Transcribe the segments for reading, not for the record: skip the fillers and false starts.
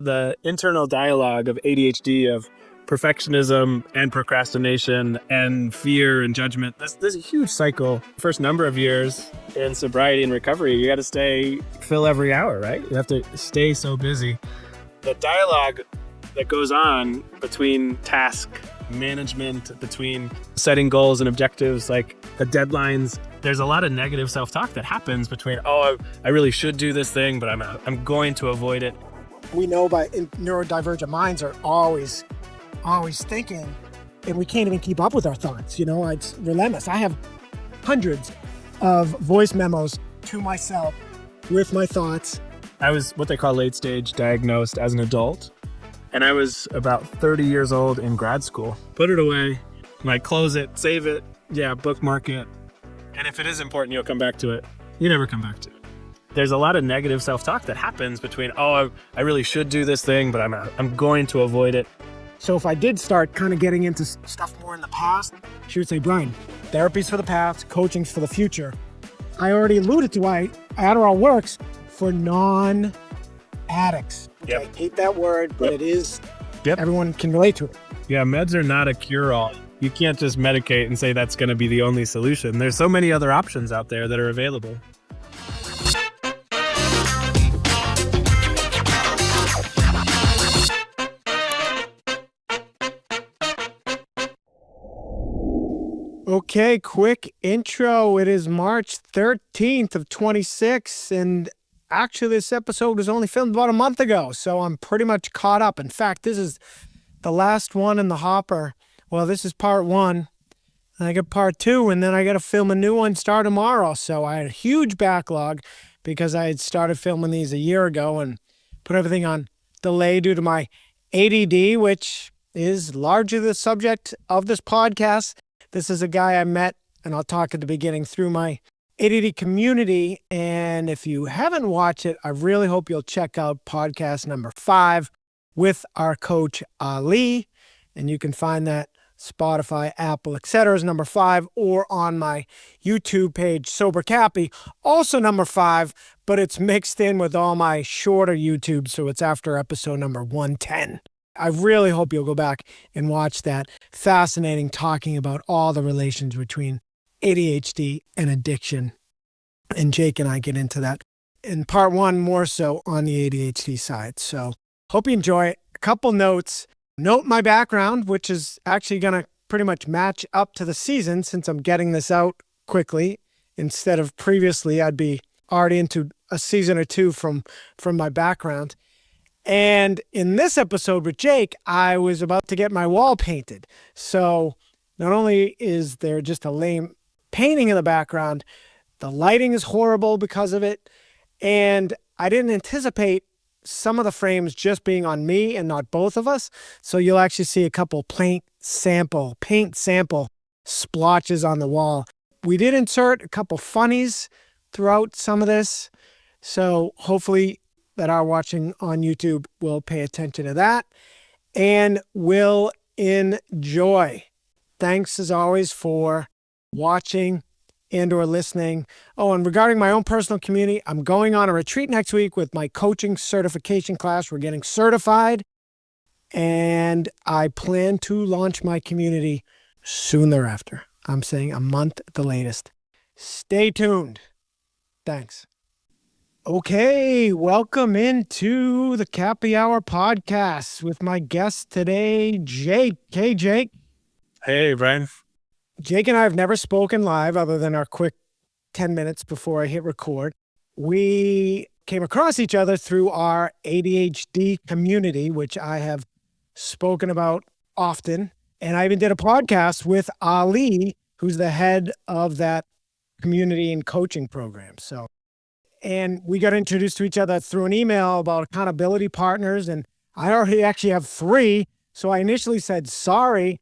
The internal dialogue of ADHD, of perfectionism and procrastination and fear and judgment. There's a huge cycle. First number of years in sobriety and recovery, you got to fill every hour, right? You have to stay so busy. The dialogue that goes on between task management, between setting goals and objectives, like the deadlines, there's a lot of negative self-talk that happens between, I really should do this thing, but I'm going to avoid it. We know neurodivergent minds are always thinking, and we can't even keep up with our thoughts. It's relentless. I have hundreds of voice memos to myself with my thoughts. I was what they call late stage diagnosed as an adult, and I was about 30 years old in grad school. Put it away, close it, save it, bookmark it. And if it is important, you'll come back to it. You never come back to it. There's a lot of negative self-talk that happens between, I really should do this thing, but I'm going to avoid it. So if I did start kind of getting into stuff more in the past, she would say, Brian, therapy's for the past, coaching's for the future. I already alluded to why Adderall works for non-addicts. Yep. I hate that word, but It is, Yep. Everyone can relate to it. Yeah, meds are not a cure-all. You can't just medicate and say that's going to be the only solution. There's so many other options out there that are available. Okay, quick intro. It is March 13th of 26, and actually this episode was only filmed about a month ago, so I'm pretty much caught up. In fact, this is the last one in the hopper. Well, this is part one, and I got part two, and then I got to film a new one start tomorrow. So I had a huge backlog because I had started filming these a year ago and put everything on delay due to my ADD, which is largely the subject of this podcast. This is a guy I met, and I'll talk at the beginning, through my ADD community. And if you haven't watched it, I really hope you'll check out podcast number 5 with our coach, Ali. And you can find that Spotify, Apple, etc. is number 5, or on my YouTube page, Sober Cappy, also number 5, but it's mixed in with all my shorter YouTube, so it's after episode number 110. I really hope you'll go back and watch that. Fascinating, talking about all the relations between ADHD and addiction. And Jake and I get into that in part 1, more so on the ADHD side. So hope you enjoy it. A couple notes. Note my background, which is actually going to pretty much match up to the season since I'm getting this out quickly. Instead of previously, I'd be already into a season or two from my background. And in this episode with Jake, I was about to get my wall painted. So not only is there just a lame painting in the background, the lighting is horrible because of it. And I didn't anticipate some of the frames just being on me and not both of us. So you'll actually see a couple paint sample splotches on the wall. We did insert a couple funnies throughout some of this. So hopefully that are watching on YouTube will pay attention to that and will enjoy. Thanks as always for watching and or listening. Oh, and regarding my own personal community, I'm going on a retreat next week with my coaching certification class. We're getting certified, and I plan to launch my community soon thereafter. I'm saying a month at the latest. Stay tuned. Thanks. Okay, welcome into the Cappy Hour podcast with my guest today, Jake. Hey, Jake. Hey, Brian. Jake and I have never spoken live other than our quick 10 minutes before I hit record. We came across each other through our ADHD community, which I have spoken about often. And I even did a podcast with Ali, who's the head of that community and coaching program. And we got introduced to each other through an email about accountability partners. And I already actually have 3. So I initially said, sorry,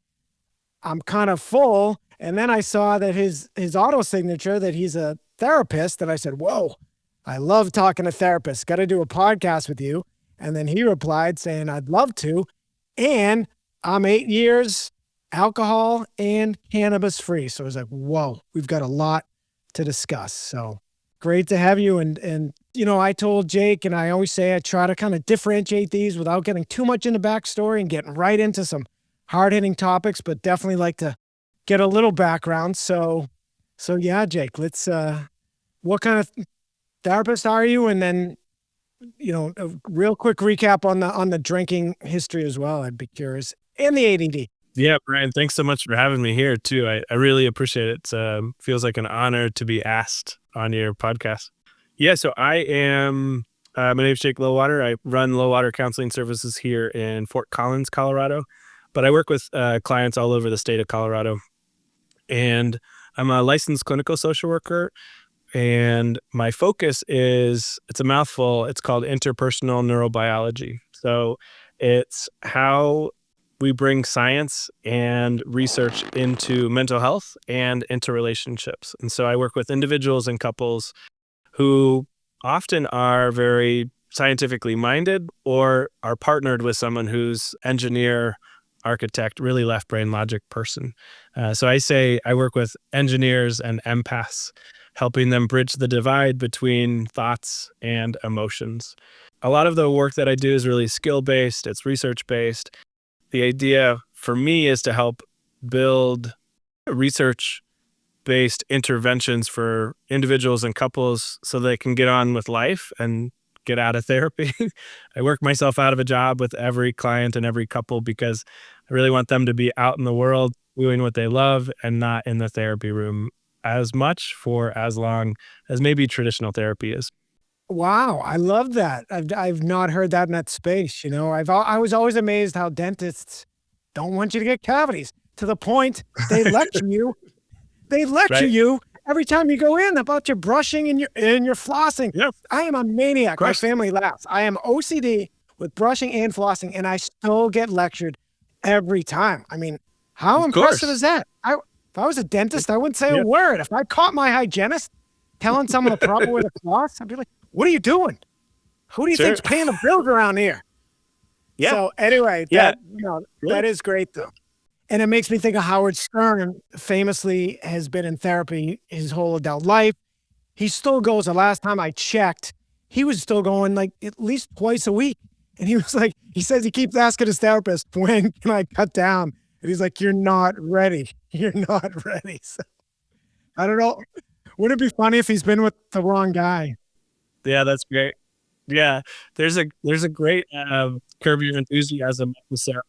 I'm kind of full. And then I saw that his auto signature, that he's a therapist. And I said, whoa, I love talking to therapists. Got to do a podcast with you. And then he replied saying, I'd love to. And I'm 8 years alcohol and cannabis free. So I was like, whoa, we've got a lot to discuss. So great to have you. And I told Jake, and I always say I try to kind of differentiate these without getting too much into backstory and getting right into some hard-hitting topics, but definitely like to get a little background. So yeah, Jake, let's, what kind of therapist are you? And then, a real quick recap on the drinking history as well. I'd be curious. And the ADD. Yeah, Brian, thanks so much for having me here too. I really appreciate it. It feels like an honor to be asked on your podcast. Yeah, so I am, my name is Jake Lohwater. I run Lohwater Counseling Services here in Fort Collins, Colorado, but I work with clients all over the state of Colorado. And I'm a licensed clinical social worker. And my focus is, it's a mouthful, it's called interpersonal neurobiology. So it's how we bring science and research into mental health and into relationships. And so I work with individuals and couples who often are very scientifically minded or are partnered with someone who's engineer, architect, really left brain logic person. So I say I work with engineers and empaths, helping them bridge the divide between thoughts and emotions. A lot of the work that I do is really skill-based, it's research-based. The idea for me is to help build research-based interventions for individuals and couples so they can get on with life and get out of therapy. I work myself out of a job with every client and every couple because I really want them to be out in the world doing what they love and not in the therapy room as much for as long as maybe traditional therapy is. Wow, I love that. I've not heard that in that space. I was always amazed how dentists don't want you to get cavities, to the point they lecture you. They lecture Right. you every time you go in about your brushing and your flossing. Yeah, I am a maniac. My course. family laughs. I am OCD with brushing and flossing, and I still get lectured every time. I mean, how Of impressive course. is that? If I was a dentist, I wouldn't say Yeah. a word. If I caught my hygienist telling someone the proper way to floss, I'd be like, "What are you doing? Who do you Sure. think's paying the bills around here?" Yeah. So anyway, Yeah. that Really? is great though. And it makes me think of Howard Stern, famously has been in therapy his whole adult life. He still goes. The last time I checked, he was still going like at least twice a week. And he was like, he says he keeps asking his therapist, when can I cut down? And he's like, you're not ready. You're not ready. So I don't know. Wouldn't it be funny if he's been with the wrong guy? Yeah, that's great. Yeah, there's a great Curb Your Enthusiasm episode.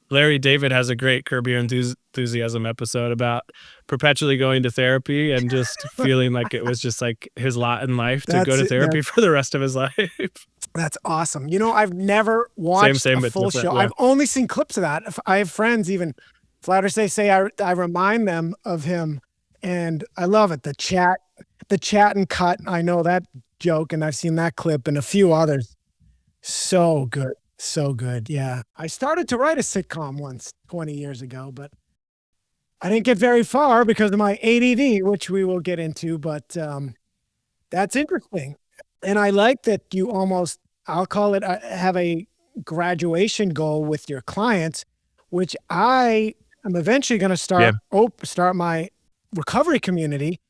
Larry David has a great Curb Your Enthusiasm episode about perpetually going to therapy and just feeling like it was just like his lot in life to go That's to it. therapy for the rest of his life. That's awesome. I've never watched Same, a but full different. show. Yeah. I've only seen clips of that. If I have friends, even flat out say I remind them of him, and I love it. The chat and cut. I know that joke, and I've seen that clip and a few others. So good. So good. Yeah. I started to write a sitcom once 20 years ago, but I didn't get very far because of my ADD, which we will get into, but that's interesting. And I like that you almost, I'll call it, have a graduation goal with your clients, which I am eventually going to Yeah. start my recovery community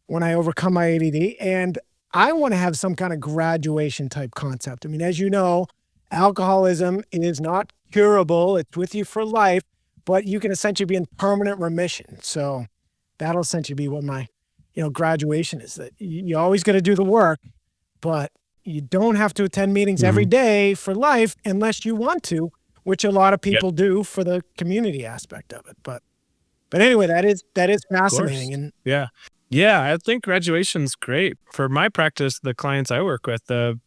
when I overcome my ADD. And I want to have some kind of graduation type concept. I mean, as you know, alcoholism is not curable. It's with you for life, but you can essentially be in permanent remission. So that'll essentially be what my, graduation is, that you always got to do the work, but you don't have to attend meetings every day for life unless you want to, which a lot of people do for the community aspect of it. But anyway, that is fascinating. And Yeah. Yeah, I think graduation's great. For my practice, the clients I work with, the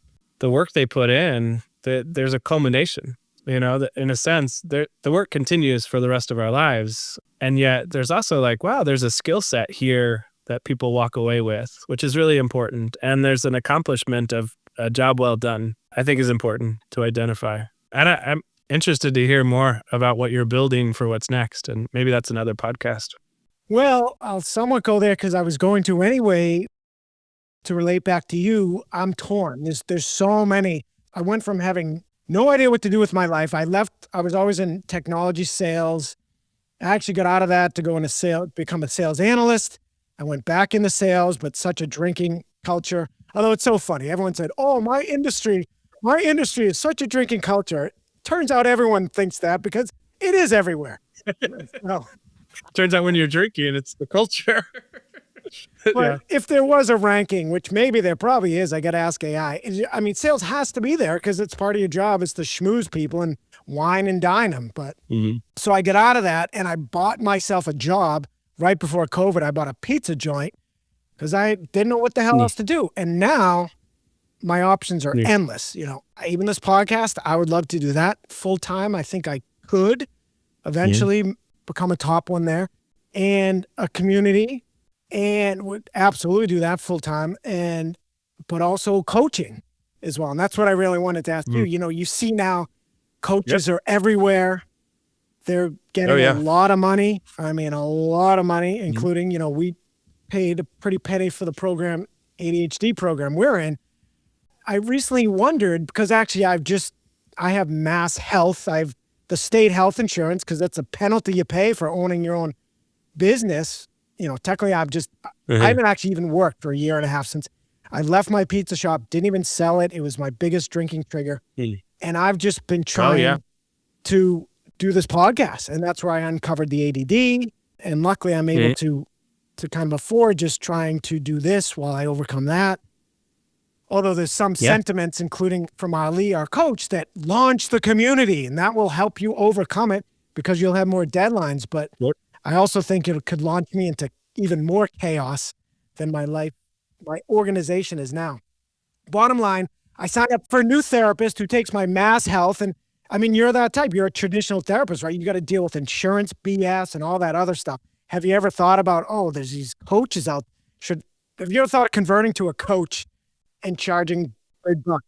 work they put in, there's a culmination. In a sense, the work continues for the rest of our lives. And yet there's also like, wow, there's a skill set here that people walk away with, which is really important. And there's an accomplishment of a job well done, I think is important to identify. And I'm interested to hear more about what you're building for what's next. And maybe that's another podcast. well, I'll somewhat go there because I was going to anyway. To relate back to you, I'm torn. There's so many. I went from having no idea what to do with my life. I was always in technology sales. I actually got out of that to go into become a sales analyst. I went back into sales, but such a drinking culture. Although it's so funny. Everyone said, oh, my industry is such a drinking culture. Turns out everyone thinks that because it is everywhere. No. Turns out when you're drinking, it's the culture. But if there was a ranking, which maybe there probably is, I got to ask AI. I mean, sales has to be there because it's part of your job is to schmooze people and wine and dine them. But so I get out of that and I bought myself a job right before COVID. I bought a pizza joint because I didn't know what the hell else to do. And now my options are endless. You know, even this podcast, I would love to do that full time. I think I could eventually become a top one there, and a community, and would absolutely do that full time, but also coaching as well. And that's what I really wanted to ask you. You know, you see now coaches are everywhere. They're getting a lot of money. I mean, a lot of money, including, you know, we paid a pretty penny for the program, ADHD program we're in. I recently wondered, because actually I have mass health. I have the state health insurance, because that's a penalty you pay for owning your own business. You know, technically I haven't actually even worked for a year and a half since I left my pizza shop, didn't even sell it. It was my biggest drinking trigger. And I've just been trying to do this podcast. And that's where I uncovered the ADD. And luckily I'm able to kind of afford just trying to do this while I overcome that. Although there's some sentiments, including from Ali, our coach, that launch the community, and that will help you overcome it because you'll have more deadlines. But I also think it could launch me into even more chaos than my organization is now. Bottom line, I signed up for a new therapist who takes my mass health. And I mean, you're that type. You're a traditional therapist, right? You got to deal with insurance BS and all that other stuff. Have you ever thought about, there's these coaches out? Have you ever thought of converting to a coach and charging big bucks?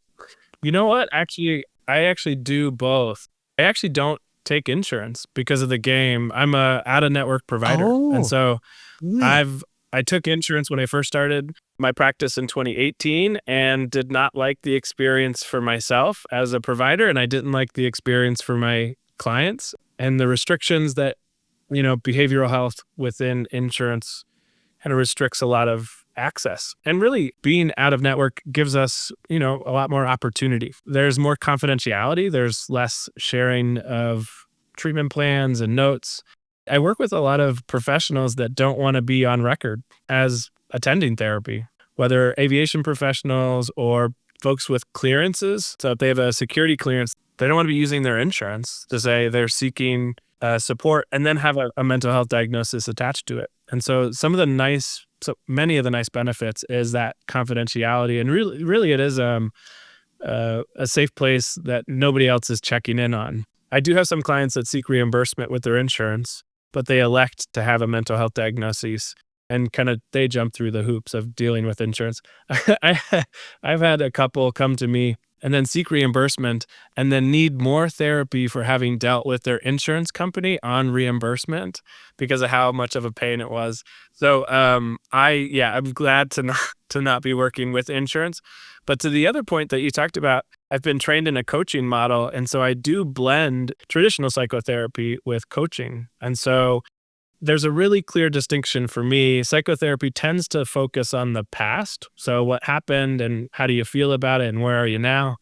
You know what? Actually, I actually do both. I actually don't take insurance because of the game. I'm a out-of-network provider. And so I took insurance when I first started my practice in 2018 and did not like the experience for myself as a provider. And I didn't like the experience for my clients and the restrictions that, you know, behavioral health within insurance kind of restricts a lot of access. And really being out of network gives us, you know, a lot more opportunity. There's more confidentiality. There's less sharing of treatment plans and notes. I work with a lot of professionals that don't want to be on record as attending therapy, whether aviation professionals or folks with clearances. So if they have a security clearance, they don't want to be using their insurance to say they're seeking support and then have a mental health diagnosis attached to it. And so many of the nice benefits is that confidentiality. And really it is a safe place that nobody else is checking in on. I do have some clients that seek reimbursement with their insurance, but they elect to have a mental health diagnosis and they jump through the hoops of dealing with insurance. I've had a couple come to me and then seek reimbursement and then need more therapy for having dealt with their insurance company on reimbursement because of how much of a pain it was. So I'm glad to not be working with insurance. But to the other point that you talked about, I've been trained in a coaching model. And so I do blend traditional psychotherapy with coaching. And so there's a really clear distinction for me. Psychotherapy tends to focus on the past. So what happened and how do you feel about it and where are you now?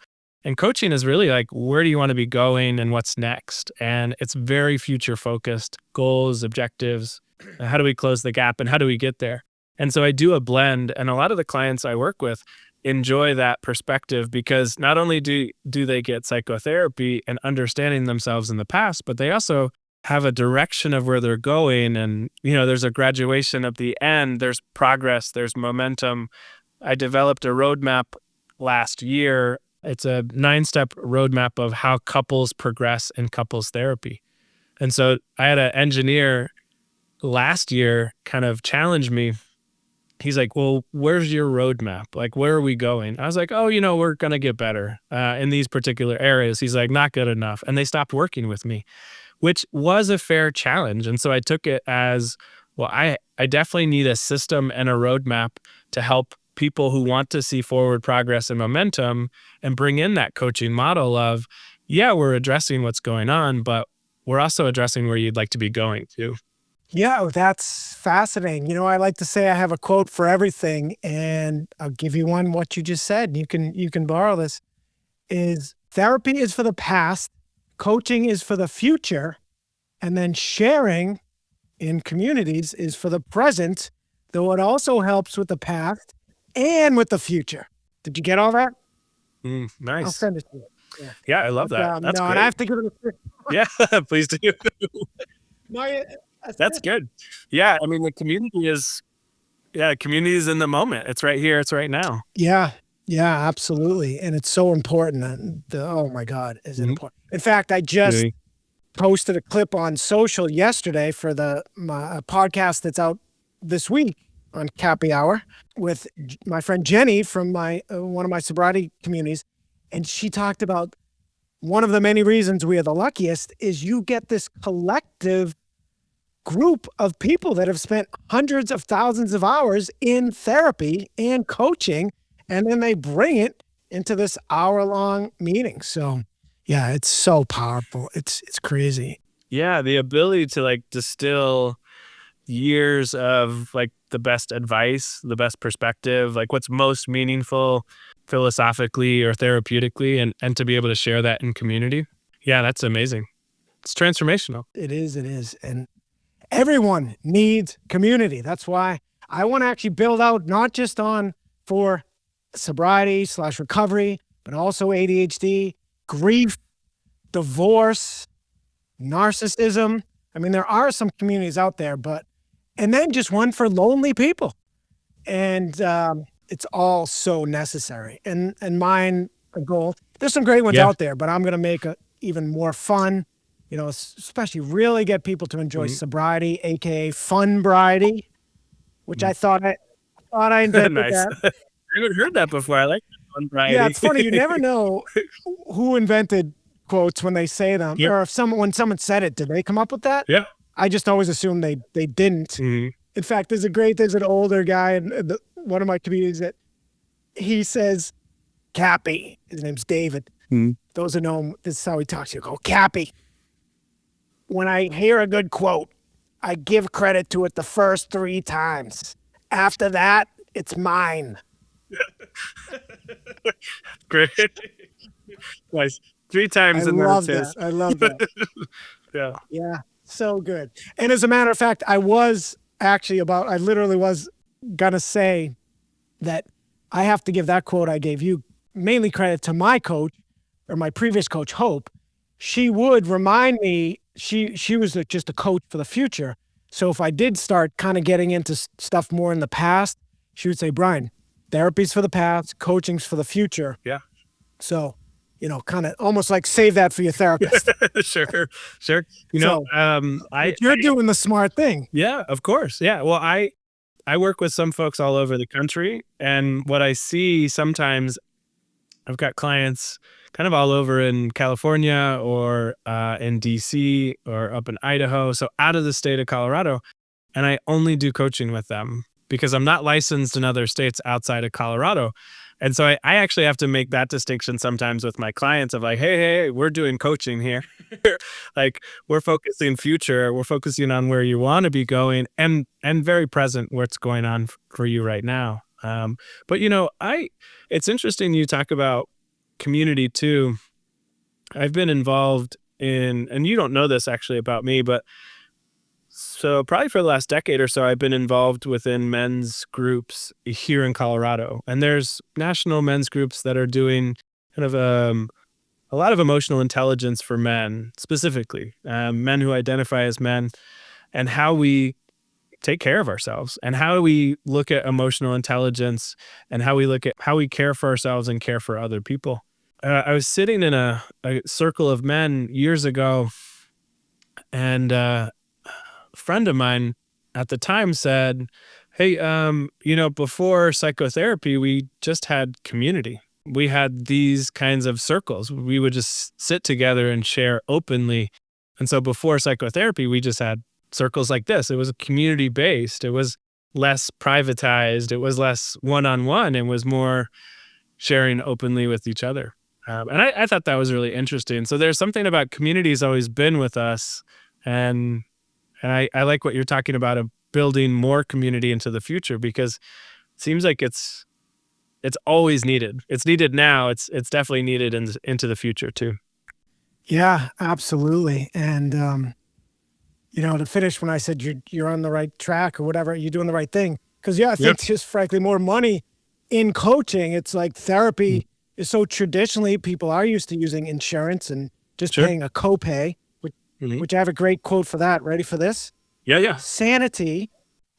And coaching is really like, where do you want to be going and what's next? And it's very future focused, goals, objectives. How do we close the gap and how do we get there? And so I do a blend. And a lot of the clients I work with enjoy that perspective because not only do they get psychotherapy and understanding themselves in the past, but they also have a direction of where they're going. And, you know, there's a graduation at the end, there's progress, there's momentum. I developed a roadmap last year. It's a 9-step roadmap of how couples progress in couples therapy. And so I had an engineer last year kind of challenge me. He's like, well, where's your roadmap? Like, where are we going? I was like, we're going to get better in these particular areas. He's like, not good enough. And they stopped working with me, which was a fair challenge. And so I took it as, well, I definitely need a system and a roadmap to help people who want to see forward progress and momentum and bring in that coaching model of, we're addressing what's going on, but we're also addressing where you'd like to be going to. Yeah, that's fascinating. I like to say I have a quote for everything, and I'll give you one. What you just said, you can borrow this. Is therapy is for the past, coaching is for the future, and then sharing in communities is for the present. Though it also helps with the past and with the future. Did you get all that? I'll Nice. send it to you. Yeah. Yeah, I love But that. That's no, and I great. have to give it Yeah, please do. my That's assist. good. Yeah, I mean, community is in the moment. It's right here. It's right now. Yeah, yeah, absolutely, and it's so important. And oh my God, is it Mhm. important? In fact, I just Really. posted a clip on social yesterday for my podcast that's out this week on Cappy Hour with my friend Jenny from my one of my sobriety communities, and she talked about one of the many reasons we are the luckiest is you get this collective group of people that have spent hundreds of thousands of hours in therapy and coaching, and then they bring it into this hour-long meeting. So, yeah, it's so powerful. It's crazy. Yeah, the ability to like distill years of like the best advice, the best perspective, like what's most meaningful philosophically or therapeutically, and to be able to share that in community. Yeah, that's amazing. It's transformational. It is. It is, and everyone needs community. That's why I want to actually build out not just on for sobriety/recovery, but also ADHD, grief, divorce, narcissism. I mean, there are some communities out there, and then just one for lonely people. And it's all so necessary. And mine, a goal, there's some great ones Yeah. out there, but I'm going to make it even more fun, especially really get people to enjoy Mhm. sobriety, AKA fun briety, which I thought I invented Nice. that. I haven't heard that before. I like that one Yeah, variety. it's funny. You never know who invented quotes when they say them, Yep. or if when someone said it, did they come up with that? Yeah. I just always assume they didn't. Mhm. In fact, there's an older guy in one of my communities that he says, Cappy, his name's David. Mhm. Those who know him, this is how he talks to you. Go, Cappy. When I hear a good quote, I give credit to it the first 3 times. After that, it's mine. Great. Nice. Three I times and then it's love that. his. I love that. Yeah. Yeah, so good. And as a matter of fact, I literally was gonna say that I have to give that quote I gave you mainly credit to my coach or my previous coach, Hope. She would remind me, she was just a coach for the future. So if I did start kind of getting into stuff more in the past, she would say, Brian, therapy's for the past, coaching's for the future. Yeah. So, kind of almost like save that for your therapist. Sure. Sure. So, but you're doing the smart thing. Yeah, of course. Yeah. Well, I work with some folks all over the country, and what I see sometimes, I've got clients kind of all over in California or in DC or up in Idaho, so out of the state of Colorado, and I only do coaching with them because I'm not licensed in other states outside of Colorado. And so I actually have to make that distinction sometimes with my clients of like, hey, we're doing coaching here. Like we're focusing future, we're focusing on where you want to be going and very present what's going on for you right now. But it's interesting you talk about community too. I've been involved in, and you don't know this actually about me, but so probably for the last decade or so, I've been involved within men's groups here in Colorado. And there's national men's groups that are doing kind of a lot of emotional intelligence for men, specifically men who identify as men, and how we take care of ourselves and how we look at emotional intelligence and how we look at how we care for ourselves and care for other people. I was sitting in a circle of men years ago, and a friend of mine at the time said, hey, before psychotherapy, we just had community. We had these kinds of circles. We would just sit together and share openly. And so before psychotherapy, we just had circles like this. It was community based. It was less privatized. It was less one-on-one. It was more sharing openly with each other. And I thought that was really interesting. So there's something about community's always been with us. And And I like what you're talking about of building more community into the future, because it seems like it's always needed. It's needed now. It's definitely needed into the future too. Yeah, absolutely. And, to finish when I said you're on the right track or whatever, you're doing the right thing. Because, I Yep. think just frankly, more money in coaching. It's like therapy is so traditionally people are used to using insurance and just Sure. paying a copay, Mhm. which I have a great quote for that. Ready for this? Yeah. Sanity,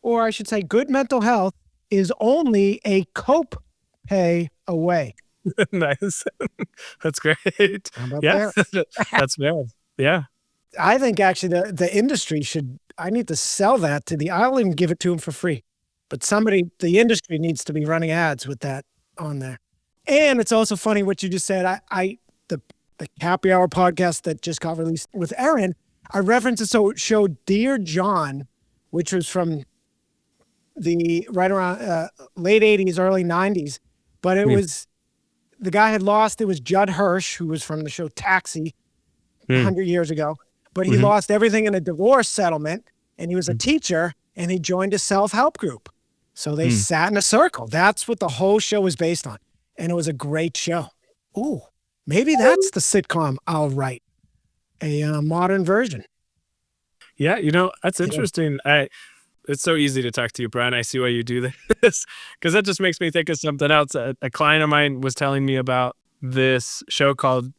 or I should say good mental health, is only a cope pay away. Nice. That's great. How about Yeah. that? That's fair. Yeah. I think actually the industry I need to sell that I'll even give it to them for free. But the industry needs to be running ads with that on there. And it's also funny what you just said. The Happy Hour podcast that just got released with Aaron, I referenced a show Dear John, which was from the right around late 80s, early 90s. But it was, the guy had lost, it was Judd Hirsch, who was from the show Taxi 100 years ago. But he lost everything in a divorce settlement, and he was a teacher, and he joined a self-help group. So they sat in a circle. That's what the whole show was based on. And it was a great show. Ooh, maybe that's the sitcom I'll write, a modern version. Yeah, that's interesting. It's so easy to talk to you, Brian. I see why you do this, because that just makes me think of something else. A client of mine was telling me about this show called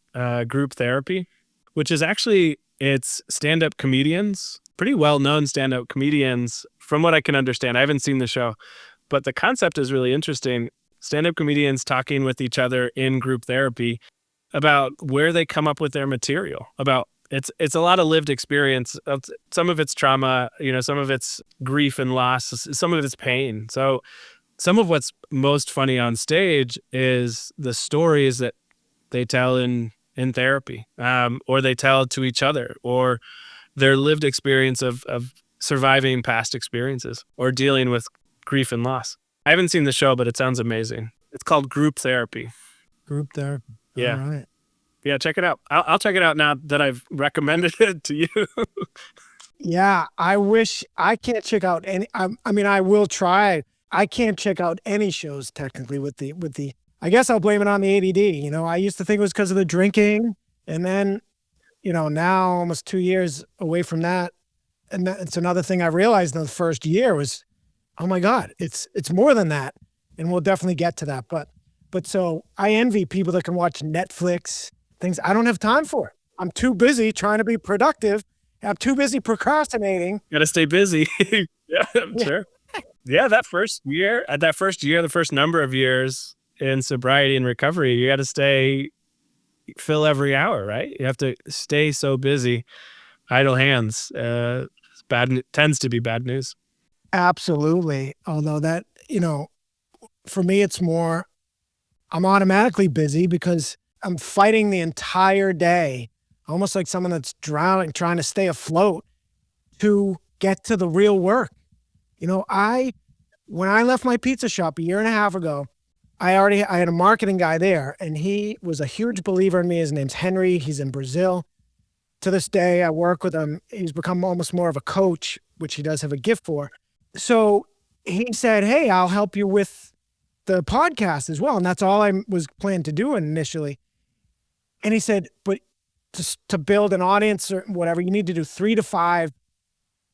Group Therapy, which is actually, it's stand-up comedians, pretty well-known stand-up comedians, from what I can understand. I haven't seen the show, but the concept is really interesting. Stand-up comedians talking with each other in group therapy about where they come up with their material. It's a lot of lived experience. Some of it's trauma, some of it's grief and loss, some of it's pain. So some of what's most funny on stage is the stories that they tell in therapy, or they tell to each other, or their lived experience of surviving past experiences or dealing with grief and loss. I haven't seen the show, but it sounds amazing. It's called Group Therapy. Group therapy. Yeah. All right. Yeah, check it out. I'll check it out now that I've recommended it to you. Yeah, I wish I can't check out any. I will try. I can't check out any shows technically with the. I guess I'll blame it on the ADD. I used to think it was because of the drinking, and then, now almost 2 years away from that, and it's another thing I realized in the first year was, oh my God, it's more than that, and we'll definitely get to that. But so I envy people that can watch Netflix things. I don't have time for it. I'm too busy trying to be productive. I'm too busy procrastinating. Got to stay busy. Yeah, sure. Yeah, the first number of years in sobriety and recovery, you got to fill every hour, right? You have to stay so busy. Idle hands, tends to be bad news. Absolutely. Although that, for me, it's more, I'm automatically busy because I'm fighting the entire day, almost like someone that's drowning, trying to stay afloat to get to the real work. When I left my pizza shop a year and a half ago, I had a marketing guy there, and he was a huge believer in me. His name's Henry. He's in Brazil. To this day, I work with him. He's become almost more of a coach, which he does have a gift for. So he said, hey, I'll help you with the podcast as well. And that's all I was planning to do initially. And he said, but to build an audience or whatever, you need to do 3 to 5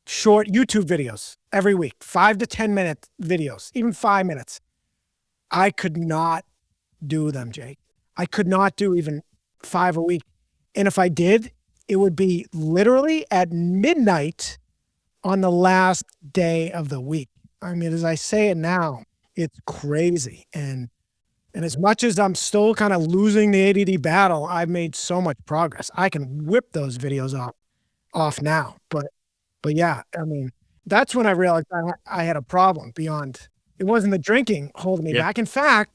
short YouTube videos every week, 5 to 10 minute videos, even 5 minutes. I could not do them, Jake. I could not do even 5 a week. And if I did, it would be literally at midnight on the last day of the week. I mean, as I say it now, it's crazy. And as much as I'm still kind of losing the ADD battle, I've made so much progress. I can whip those videos off now. But yeah, I mean, that's when I realized I had a problem beyond. It wasn't the drinking holding me back. In fact,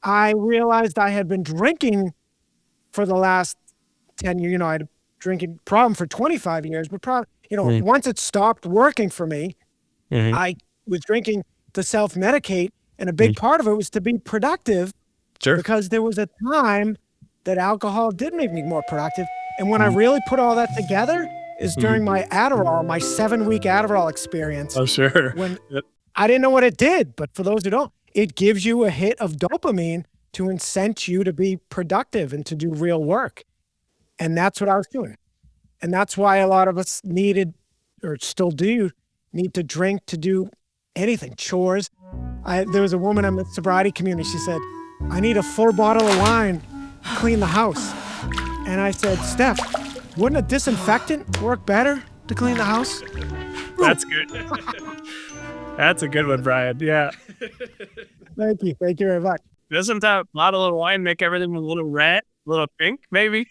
I realized I had been drinking for the last 10 years. I had a drinking problem for 25 years, but once it stopped working for me, I was drinking to self-medicate. And a big part of it was to be productive, because there was a time that alcohol did make me more productive. And when I really put all that together, is during my Adderall, my 7-week Adderall experience. Oh, sure. When Yep. I didn't know what it did, but for those who don't, it gives you a hit of dopamine to incent you to be productive and to do real work. And that's what I was doing. And that's why a lot of us needed, or still do, need to drink to do anything, chores. There was a woman in the sobriety community. She said, I need a full bottle of wine to clean the house. And I said, Steph, wouldn't a disinfectant work better to clean the house? That's good. That's a good one, Brian. Yeah. Thank you. Thank you very much. Doesn't that bottle of wine make everything a little red, a little pink, maybe?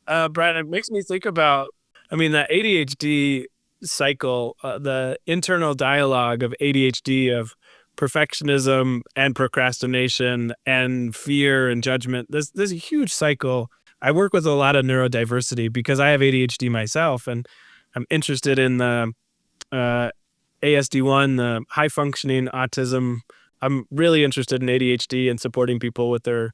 Brian, it makes me think about, the ADHD cycle, the internal dialogue of ADHD, of perfectionism and procrastination and fear and judgment. There's a huge cycle. I work with a lot of neurodiversity because I have ADHD myself, and I'm interested in the ASD1, the high functioning autism. I'm really interested in ADHD and supporting people with their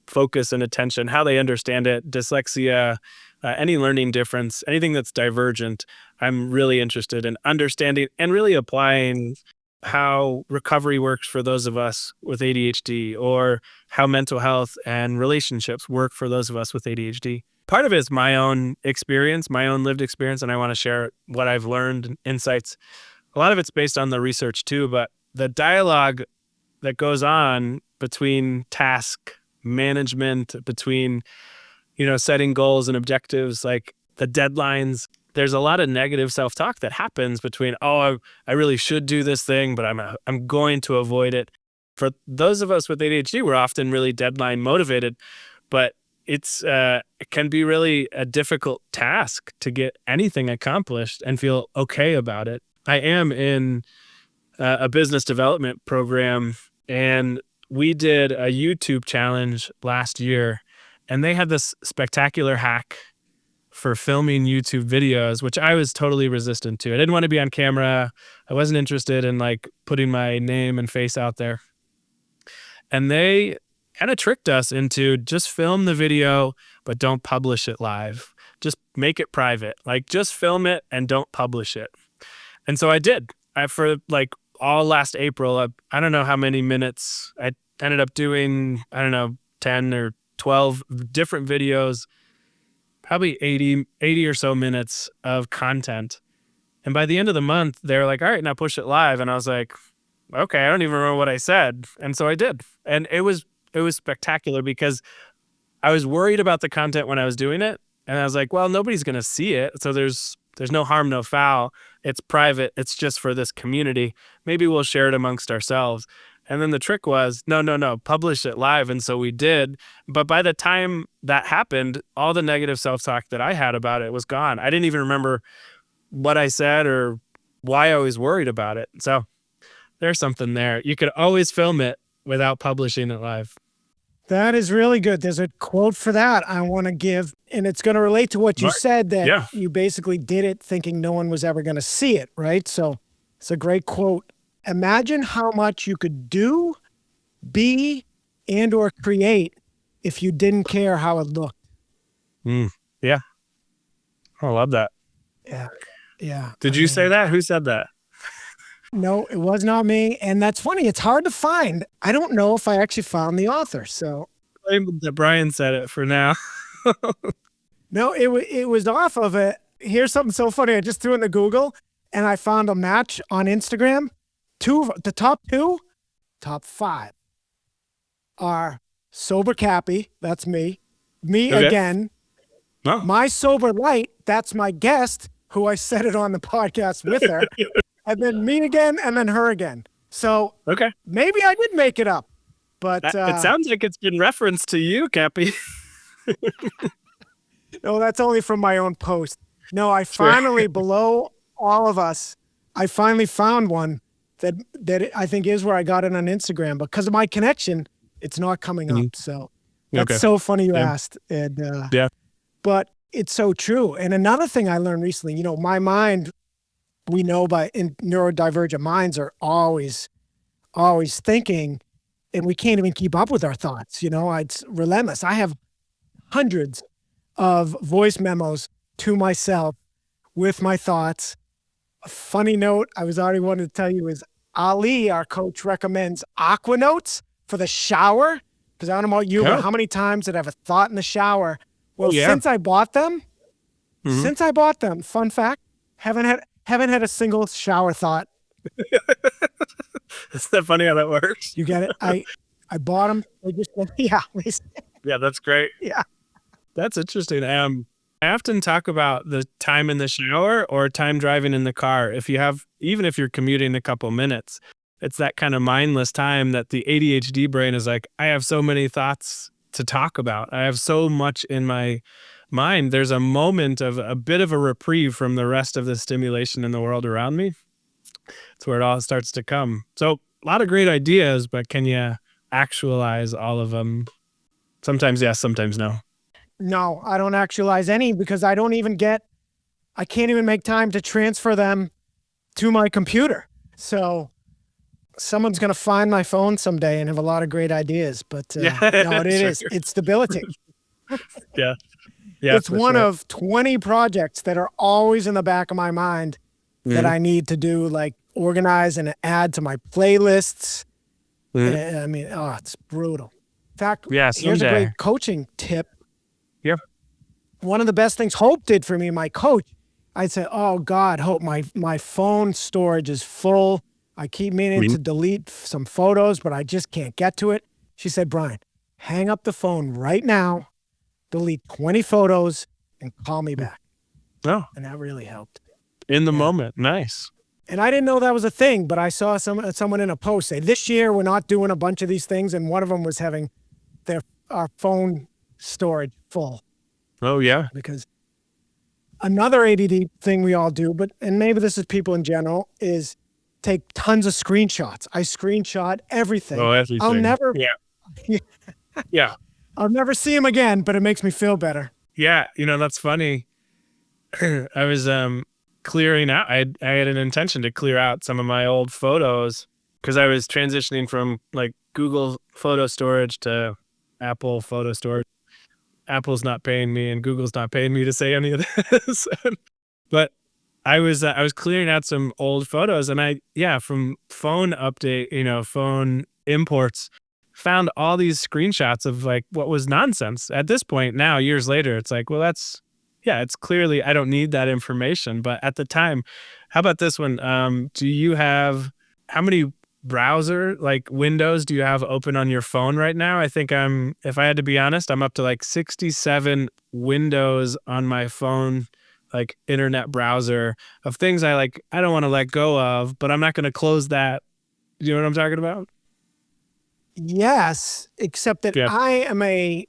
focus and attention, how they understand it, dyslexia, any learning difference, anything that's divergent. I'm really interested in understanding and really applying how recovery works for those of us with ADHD, or how mental health and relationships work for those of us with ADHD. Part of it is my own experience, my own lived experience, and I want to share what I've learned and insights. A lot of it's based on the research too, but the dialogue that goes on between task management, between, setting goals and objectives, like the deadlines, there's a lot of negative self-talk that happens between, I really should do this thing, but I'm going to avoid it. For those of us with ADHD, we're often really deadline motivated, but it can be really a difficult task to get anything accomplished and feel okay about it. I am in a business development program, and we did a YouTube challenge last year, and they had this spectacular hack for filming YouTube videos, which I was totally resistant to. I didn't want to be on camera. I wasn't interested in putting my name and face out there. And they kind of tricked us into just film the video, but don't publish it live. Just make it private. Just film it and don't publish it. And so I did. For all last April, I don't know how many minutes. I ended up doing, 10 or 12 different videos, probably 80 or so minutes of content. And by the end of the month, they were like, all right, now push it live. And I was like, okay, I don't even remember what I said. And so I did. And it was spectacular because I was worried about the content when I was doing it. And I was like, well, nobody's going to see it. So there's no harm, no foul. It's private. It's just for this community. Maybe we'll share it amongst ourselves. And then the trick was, no, publish it live. And so we did. But by the time that happened, all the negative self-talk that I had about it was gone. I didn't even remember what I said or why I was worried about it. So there's something there. You could always film it without publishing it live. That is really good. There's a quote for that I want to give, and it's going to relate to what you said, that you basically did it thinking no one was ever going to see it, right? So it's a great quote. Imagine how much you could do, be, and or create if you didn't care how it looked. Yeah. I love that. Yeah. Did you say that? Who said that? No, it was not me. And that's funny. It's hard to find. I don't know if I actually found the author. So Claim that Brian said it for now. no, it was off of it. Here's something so funny. I just threw into Google and I found a match on Instagram. The top 5 are Sober Cappy. That's me. Me again. Oh. My Sober Light. That's my guest, who I said it on the podcast with her. And then me again, and then her again. So maybe I did make it up, but it sounds like it's been referenced to you, Cappy. No, that's only from my own post. No, I finally, below all of us, I finally found one that I think is where I got it on Instagram. But because of my connection, it's not coming up. So that's so funny you asked. And but it's so true. And another thing I learned recently, my mind, we know in neurodivergent minds are always thinking, and we can't even keep up with our thoughts. It's relentless. I have hundreds of voice memos to myself with my thoughts. A funny note I was already wanting to tell you is Ali, our coach, recommends Aqua Notes for the shower. Because I don't know about you, but how many times did I have a thought in the shower? Well, since I bought them, fun fact, haven't had a single shower thought. Isn't that funny how that works? You get it? I bought them. They just yeah. Yeah, that's great. Yeah. That's interesting. I often talk about the time in the shower or time driving in the car. Even if you're commuting a couple minutes, it's that kind of mindless time that the ADHD brain is like, I have so many thoughts to talk about. I have so much in my mind. There's a moment of a bit of a reprieve from the rest of the stimulation in the world around me. It's where it all starts to come. So a lot of great ideas, but can you actualize all of them? Sometimes yes, sometimes no. No, I don't actualize any because I can't even make time to transfer them to my computer. So someone's going to find my phone someday and have a lot of great ideas, but no, it's debilitating. Yeah. It's one of 20 projects that are always in the back of my mind that I need to do, like organize and add to my playlists. I mean, it's brutal. In fact, here's a great coaching tip. Yeah. One of the best things Hope did for me, my coach, I'd say, oh God, Hope, my phone storage is full. I keep meaning to delete some photos, but I just can't get to it. She said, Brian, hang up the phone right now, delete 20 photos, and call me back. Oh. And that really helped. In the moment. Nice. And I didn't know that was a thing, but I saw someone in a post say, this year we're not doing a bunch of these things, and one of them was having our phone storage full. Oh, yeah. Because another ADD thing we all do, and maybe this is people in general, is take tons of screenshots. I screenshot everything. Oh, everything. I'll never. Yeah. Yeah. I'll never see them again, but it makes me feel better. Yeah. That's funny. I was clearing out. I had an intention to clear out some of my old photos because I was transitioning from like Google photo storage to Apple photo storage. Apple's not paying me and Google's not paying me to say any of this. But I was clearing out some old photos and from phone update, phone imports, found all these screenshots of like what was nonsense. At this point now, years later, it's like, well, it's clearly I don't need that information. But at the time, how about this one? How many browser like windows do you have open on your phone right now? I think if I had to be honest, I'm up to like 67 windows on my phone, like internet browser of things I don't want to let go of, but I'm not going to close that. You know what I'm talking about? Yes, except that I am a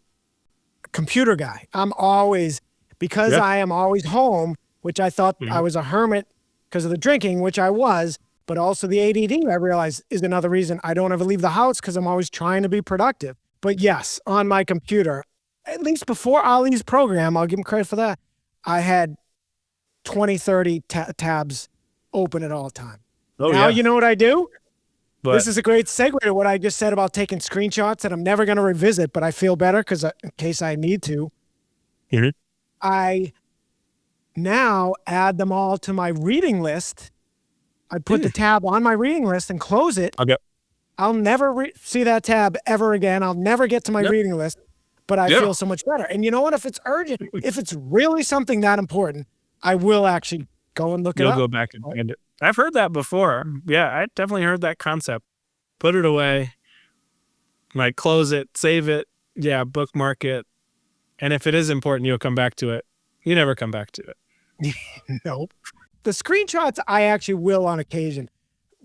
computer guy. I'm always, because I am always home, which I thought I was a hermit because of the drinking, which I was, but also the ADD, I realized, is another reason I don't ever leave the house because I'm always trying to be productive. But yes, on my computer, at least before Ali's program, I'll give him credit for that, I had 20, 30 tabs open at all times. Now you know what I do? But this is a great segue to what I just said about taking screenshots that I'm never going to revisit, but I feel better because in case I need to. I now add them all to my reading list. I put the tab on my reading list and close it. Okay. I'll never see that tab ever again. I'll never get to my reading list, but I feel so much better. And you know what? If it's urgent, if it's really something that important, I will actually go and look it up. You'll go back and find it. I've heard that before. Yeah, I definitely heard that concept. Put it away, like close it, save it, bookmark it. And if it is important, you'll come back to it. You never come back to it. Nope. The screenshots I actually will on occasion.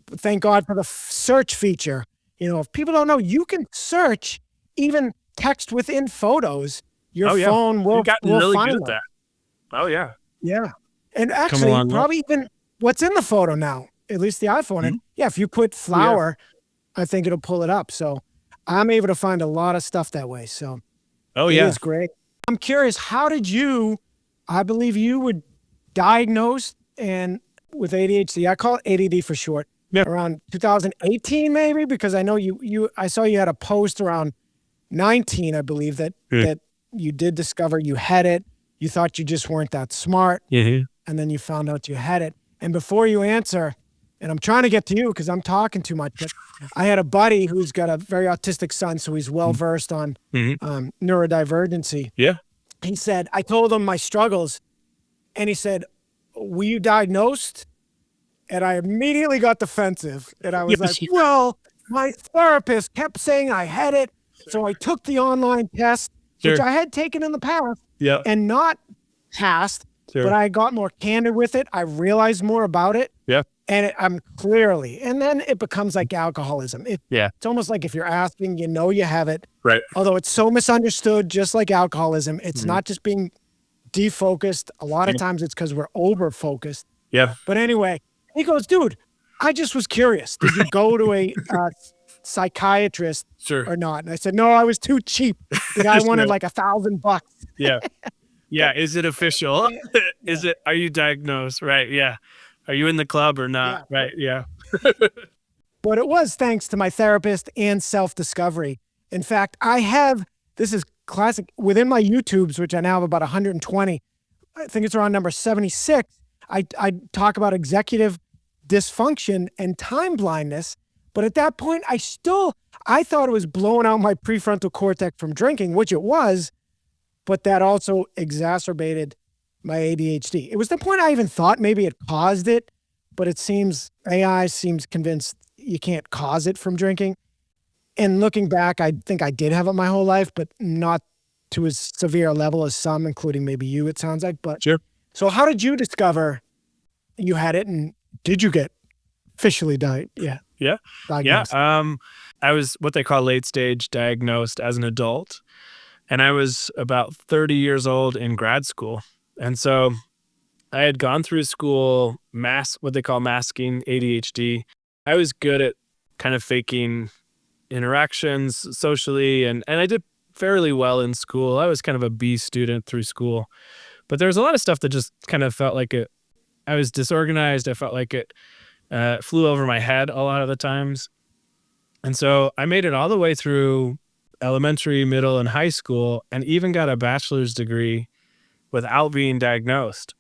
Thank God for the search feature. If people don't know, you can search even text within photos. Your phone will really find good at that. Oh, yeah. Yeah. And actually, probably even what's in the photo now, at least the iPhone. And if you put flower, I think it'll pull it up. So I'm able to find a lot of stuff that way. So it is great. I'm curious, how did I believe you were diagnosed and with ADHD, I call it ADD for short, around 2018 maybe, because I know I saw you had a post around 19, I believe, that you did discover you had it. You thought you just weren't that smart. and then you found out you had it. And before you answer, and I'm trying to get to you because I'm talking too much, but I had a buddy who's got a very autistic son, so he's well versed on neurodivergency. Yeah. He said, I told him my struggles, and he said, were you diagnosed? And I immediately got defensive. And I was like, well, my therapist kept saying I had it. So I took the online test, which I had taken in the past and not passed, but I got more candid with it. I realized more about it. Yeah. And I'm clearly, and then it becomes like alcoholism. It's almost like if you're asking, you know, you have it. Right. Although it's so misunderstood, just like alcoholism, it's not just being defocused. A lot of times it's because we're over-focused. Yeah. But anyway, he goes, dude, I just was curious. Did you go to a psychiatrist or not? And I said, no, I was too cheap. The guy wanted like $1,000. Yeah. Yeah. Is it official? Are you diagnosed? Right. Yeah. Are you in the club or not? Yeah. Right. Yeah. But it was thanks to my therapist and self-discovery. In fact, this is classic, within my YouTubes, which I now have about 120, I think it's around number 76, I talk about executive dysfunction and time blindness. But at that point, I thought it was blowing out my prefrontal cortex from drinking, which it was, but that also exacerbated my ADHD. It was the point I even thought maybe it caused it, but AI seems convinced you can't cause it from drinking. And looking back, I think I did have it my whole life, but not to as severe a level as some, including maybe you, it sounds like. But sure. So how did you discover you had it, and did you get officially diagnosed? Yeah. I was what they call late stage diagnosed as an adult, and I was about 30 years old in grad school. And so I had gone through school, what they call masking ADHD. I was good at kind of faking interactions socially, and I did fairly well in school. I was kind of a B student through school, but there was a lot of stuff that just kind of felt like I was disorganized. I felt like it flew over my head a lot of the times. And so I made it all the way through elementary, middle, and high school, and even got a bachelor's degree without being diagnosed.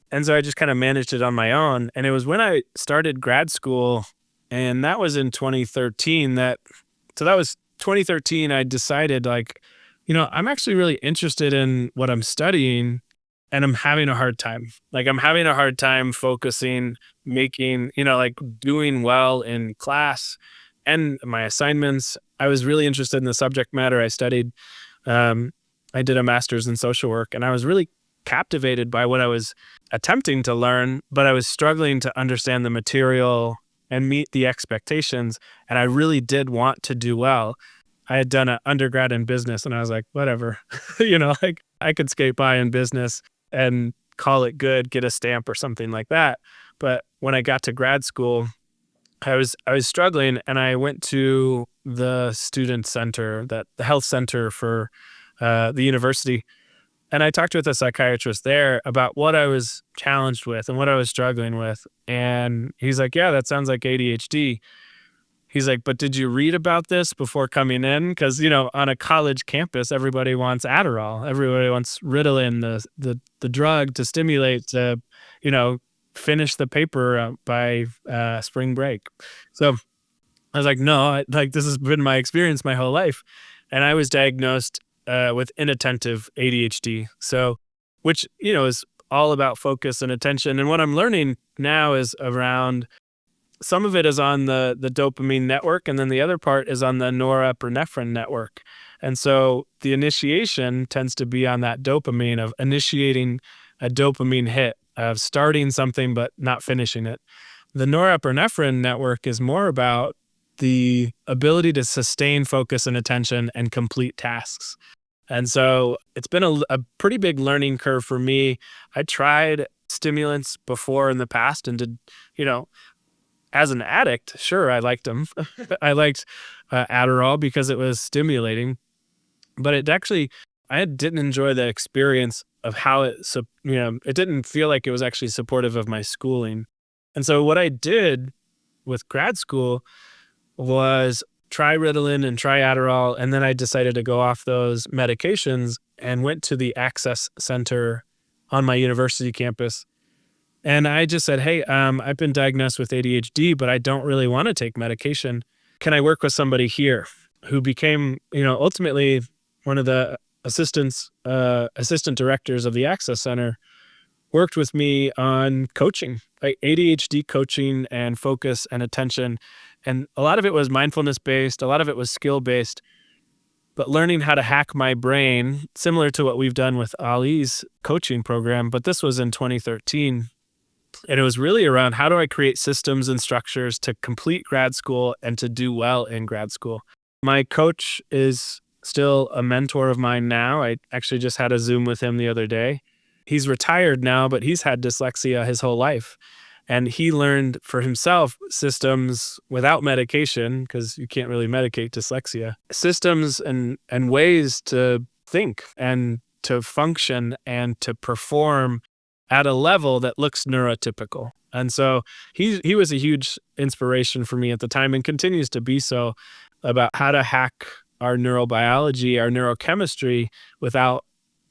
And so I just kind of managed it on my own. And it was when I started grad school, and that was in 2013, so that was 2013, I decided I'm actually really interested in what I'm studying, and I'm having a hard time. I'm having a hard time focusing, making, doing well in class and my assignments. I was really interested in the subject matter I studied. I did a master's in social work, and I was really captivated by what I was attempting to learn, but I was struggling to understand the material and meet the expectations. And I really did want to do well. I had done an undergrad in business, and I was like, whatever, I could skate by in business and call it good, get a stamp or something like that. But when I got to grad school, I was struggling, and I went to the student center, the health center for the university. And I talked with a psychiatrist there about what I was challenged with and what I was struggling with. And he's like, yeah, that sounds like ADHD. He's like, but did you read about this before coming in? Because, on a college campus, everybody wants Adderall. Everybody wants Ritalin, the drug to stimulate, to, finish the paper by spring break. So I was like, no, this has been my experience my whole life. And I was diagnosed with inattentive ADHD. So, which, is all about focus and attention. And what I'm learning now is around, some of it is on the dopamine network, and then the other part is on the norepinephrine network. And so the initiation tends to be on that dopamine, of initiating a dopamine hit, of starting something but not finishing it. The norepinephrine network is more about the ability to sustain focus and attention and complete tasks. And so it's been a pretty big learning curve for me. I tried stimulants before in the past and did, as an addict, sure, I liked them. I liked Adderall because it was stimulating. But I didn't enjoy the experience of how it didn't feel like it was actually supportive of my schooling. And so what I did with grad school was try Ritalin and try Adderall. And then I decided to go off those medications and went to the Access Center on my university campus. And I just said, hey, I've been diagnosed with ADHD, but I don't really want to take medication. Can I work with somebody here who became, ultimately one of the assistant directors of the Access Center, worked with me on coaching, like ADHD coaching and focus and attention. And a lot of it was mindfulness based, a lot of it was skill based, but learning how to hack my brain, similar to what we've done with Ali's coaching program. But this was in 2013. And it was really around, how do I create systems and structures to complete grad school and to do well in grad school? My coach is still a mentor of mine now. I actually just had a Zoom with him the other day. He's retired now, but he's had dyslexia his whole life. And he learned for himself systems without medication, because you can't really medicate dyslexia, systems and ways to think and to function and to perform at a level that looks neurotypical. And so he was a huge inspiration for me at the time, and continues to be so, about how to hack our neurobiology, our neurochemistry without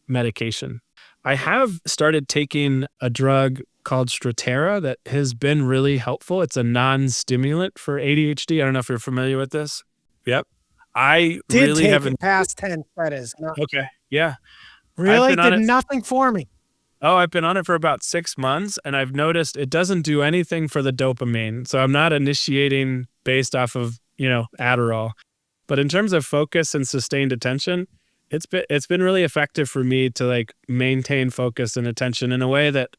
medication. I have started taking a drug called Strattera that has been really helpful. It's a non-stimulant for ADHD. I don't know if you're familiar with this. Yep. I Did really take haven't. it past 10 credits. Okay. Yeah. Really? been on Did it- nothing for me. Oh, I've been on it for about 6 months, and I've noticed it doesn't do anything for the dopamine. So I'm not initiating based off of, Adderall. But in terms of focus and sustained attention, it's been really effective for me to maintain focus and attention in a way that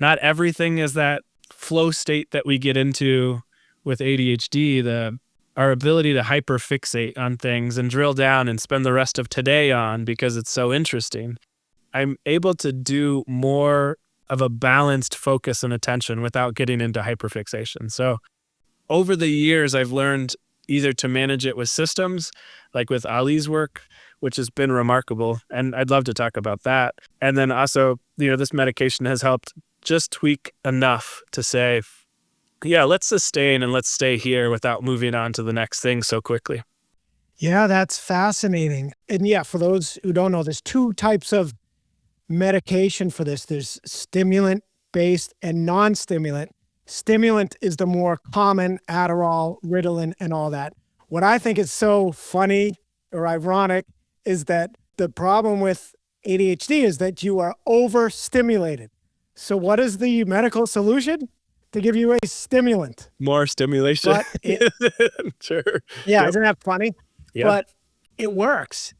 not everything is that flow state that we get into with ADHD, our ability to hyperfixate on things and drill down and spend the rest of today on because it's so interesting. I'm able to do more of a balanced focus and attention without getting into hyperfixation. So over the years, I've learned either to manage it with systems, like with Ali's work, which has been remarkable. And I'd love to talk about that. And then also, this medication has helped just tweak enough to say, yeah, let's sustain and let's stay here without moving on to the next thing so quickly. Yeah, that's fascinating. And yeah, for those who don't know, there's two types of medication for this. There's stimulant-based and non-stimulant. Stimulant is the more common, Adderall, Ritalin, and all that. What I think is so funny or ironic is that the problem with ADHD is that you are overstimulated. So what is the medical solution? To give you a stimulant. More stimulation. But Sure. Yeah, Yep. isn't that funny? Yep. But it works.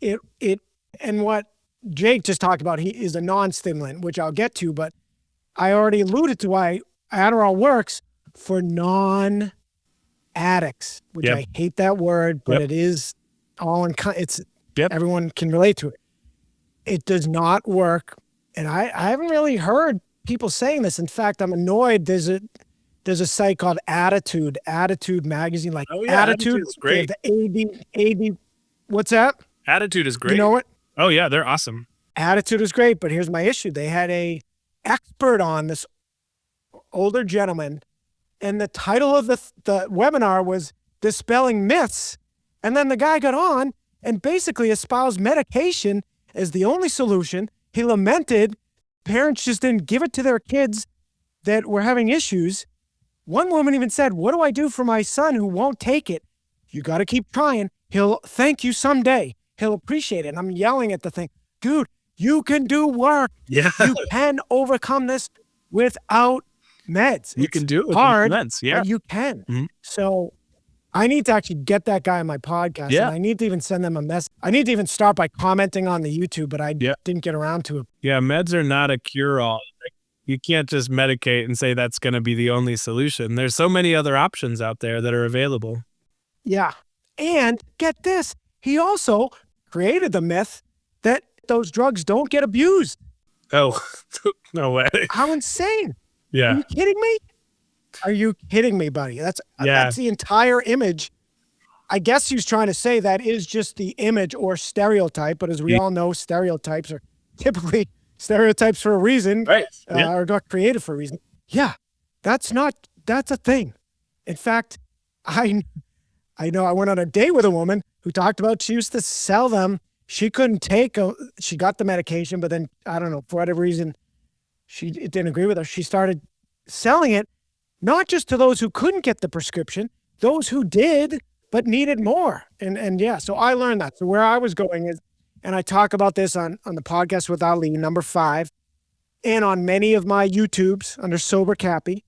And what Jake just talked about, he is a non-stimulant, which I'll get to, but I already alluded to why Adderall works for non-addicts, which Yep. I hate that word, but Yep. it is it's Yep. everyone can relate to it. It does not work. And I haven't really heard people saying this. In fact, I'm annoyed. There's a site called Attitude magazine, like Oh, yeah, Attitude. Attitude's great. The AD, what's that? Attitude is great. You know what? Oh, yeah, they're awesome. Attitude is great, but here's my issue. They had a expert on, this older gentleman, and the title of the webinar was Dispelling Myths. And then the guy got on and basically espoused medication as the only solution. He lamented parents just didn't give it to their kids that were having issues. One woman even said, "What do I do for my son who won't take it?" You got to keep trying. He'll thank you someday. He'll appreciate it. And I'm yelling at the thing, dude, you can do work. Yeah. You can overcome this without meds. You can do it with hard, meds. Yeah. but you can. Mhm. So I need to actually get that guy on my podcast. Yeah. And I need to even send them a message. I need to even start by commenting on the YouTube, but I Yeah. didn't get around to it. Yeah, meds are not a cure-all. You can't just medicate and say that's going to be the only solution. There's so many other options out there that are available. Yeah. And get this, he also created the myth that those drugs don't get abused. Oh, no way. How insane. Are Yeah. you kidding me? Are you kidding me, buddy? That's the entire image. I guess he was trying to say that is just the image or stereotype, but as we all know, stereotypes are typically stereotypes for a reason, Right. Yeah. or not created for a reason. Yeah, that's a thing. In fact, I know I went on a date with a woman who talked about she used to sell them. She couldn't she got the medication, but then, I don't know, for whatever reason, it didn't agree with her. She started selling it, not just to those who couldn't get the prescription, those who did, but needed more. And yeah, so I learned that. So where I was going is, and I talk about this on the podcast with Ali, number 5, and on many of my YouTubes under Sober Cappy.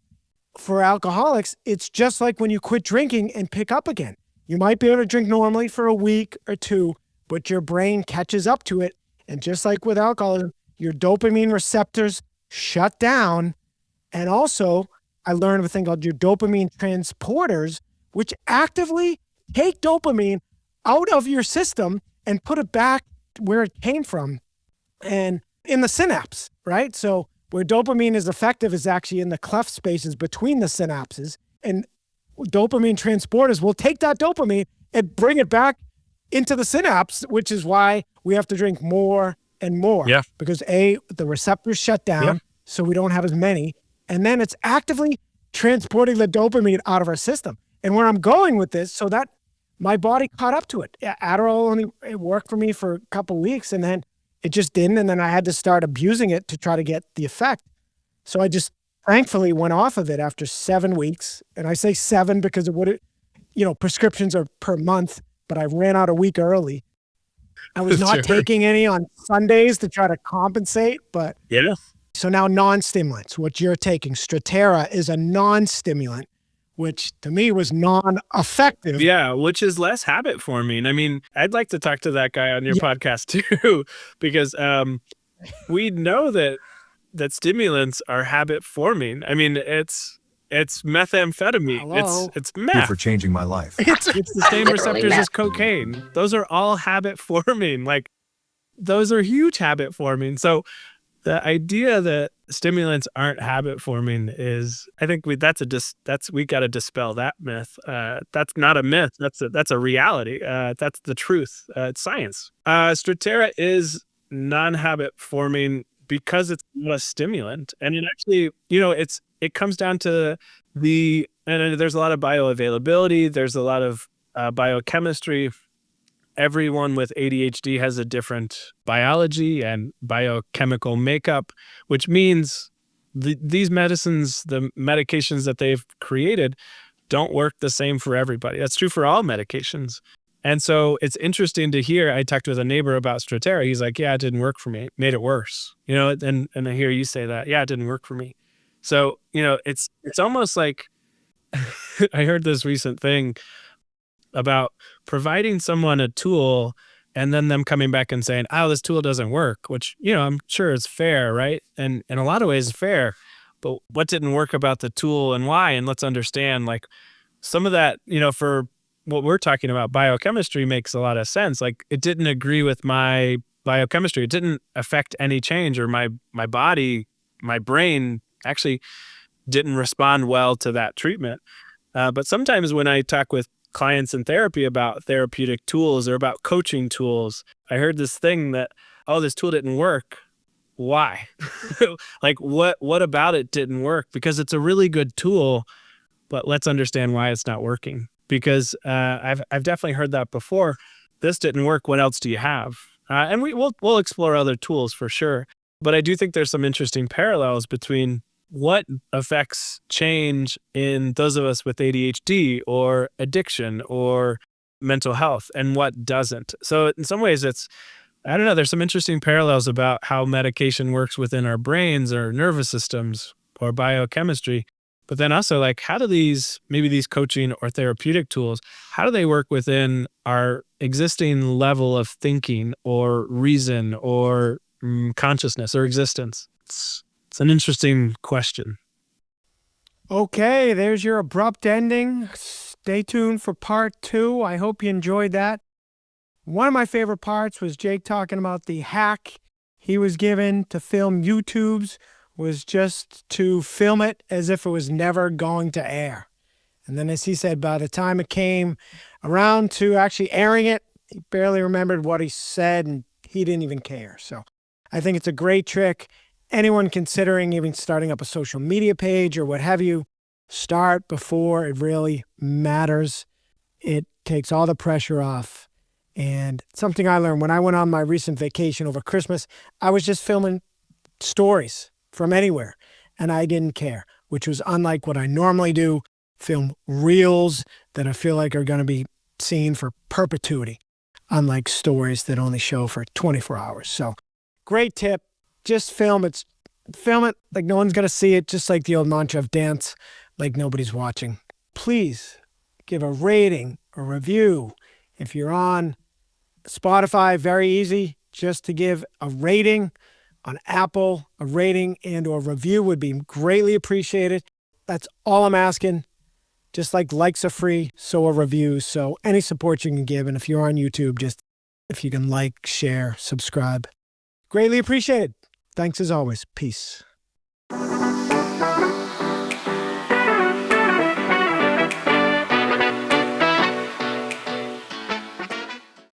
For alcoholics, it's just like when you quit drinking and pick up again. You might be able to drink normally for a week or 2, but your brain catches up to it. And just like with alcoholism, your dopamine receptors shut down. And also, I learned a thing called your dopamine transporters, which actively take dopamine out of your system and put it back where it came from and in the synapse, right? So where dopamine is effective is actually in the cleft spaces between the synapses. And dopamine transporters will take that dopamine and bring it back into the synapse, which is why we have to drink more and more. Yeah. Because the receptors shut down, so we don't have as many. And then it's actively transporting the dopamine out of our system. And where I'm going with this, so that my body caught up to it. Adderall it worked for me for a couple of weeks, and then it just didn't. And then I had to start abusing it to try to get the effect. So I just thankfully went off of it after 7 weeks. And I say 7 because of prescriptions are per month, but I ran out a week early. I was not taking any on Sundays to try to compensate, but yeah. So now non-stimulants, what you're taking, Strattera is a non-stimulant, which to me was non-effective. Yeah, which is less habit forming. I mean, I'd like to talk to that guy on your podcast too, because we know that stimulants are habit forming. I mean, it's methamphetamine. Hello? It's Thank you meth. for changing my life. It's the same receptors as cocaine. Those are all habit forming. Like, those are huge habit forming. So the idea that stimulants aren't habit forming is, I think we got to dispel that myth. That's not a myth. That's a reality. That's the truth. It's science. Strattera is non-habit forming because it's not a stimulant, and it actually, it comes down to and there's a lot of bioavailability. There's a lot of biochemistry. Everyone with ADHD has a different biology and biochemical makeup, which means these medicines, the medications that they've created, don't work the same for everybody. That's true for all medications. And so it's interesting to hear. I talked with a neighbor about Strattera. He's like, yeah, it didn't work for me. It made it worse. And I hear you say that. Yeah, it didn't work for me. So, it's almost like I heard this recent thing about providing someone a tool and then them coming back and saying, oh, this tool doesn't work, which, I'm sure is fair, right? And in a lot of ways it's fair, but what didn't work about the tool and why? And let's understand, like, some of that, for what we're talking about, biochemistry makes a lot of sense. Like, it didn't agree with my biochemistry. It didn't affect any change, or my body, my brain actually didn't respond well to that treatment. But sometimes when I talk with clients in therapy about therapeutic tools or about coaching tools, I heard this thing that, oh, this tool didn't work. Why? Like, what about it didn't work? Because it's a really good tool, but let's understand why it's not working. Because I've definitely heard that before. This didn't work. What else do you have? And we'll explore other tools for sure. But I do think there's some interesting parallels between what affects change in those of us with ADHD or addiction or mental health and what doesn't. So in some ways there's some interesting parallels about how medication works within our brains or nervous systems or biochemistry. But then also, like, how do these coaching or therapeutic tools, how do they work within our existing level of thinking or reason or consciousness or existence? It's an interesting question. Okay, there's your abrupt ending. Stay tuned for part 2. I hope you enjoyed that. One of my favorite parts was Jake talking about the hack he was given to film YouTubes was just to film it as if it was never going to air. And then, as he said, by the time it came around to actually airing it, he barely remembered what he said and he didn't even care. So I think it's a great trick. Anyone considering even starting up a social media page or what have you, start before it really matters. It takes all the pressure off. And something I learned when I went on my recent vacation over Christmas, I was just filming stories. from anywhere. And I didn't care, which was unlike what I normally do, film reels that I feel like are going to be seen for perpetuity, unlike stories that only show for 24 hours. So great tip. Just film it. Film it like no one's going to see it, just like the old mantra of dance like nobody's watching. Please give a rating, a review. If you're on Spotify, very easy, just to give a rating. On Apple, a rating and or review would be greatly appreciated. That's all I'm asking. Just like likes are free, so are reviews. So any support you can give. And if you're on YouTube, just if you can like, share, subscribe. Greatly appreciated. Thanks as always. Peace.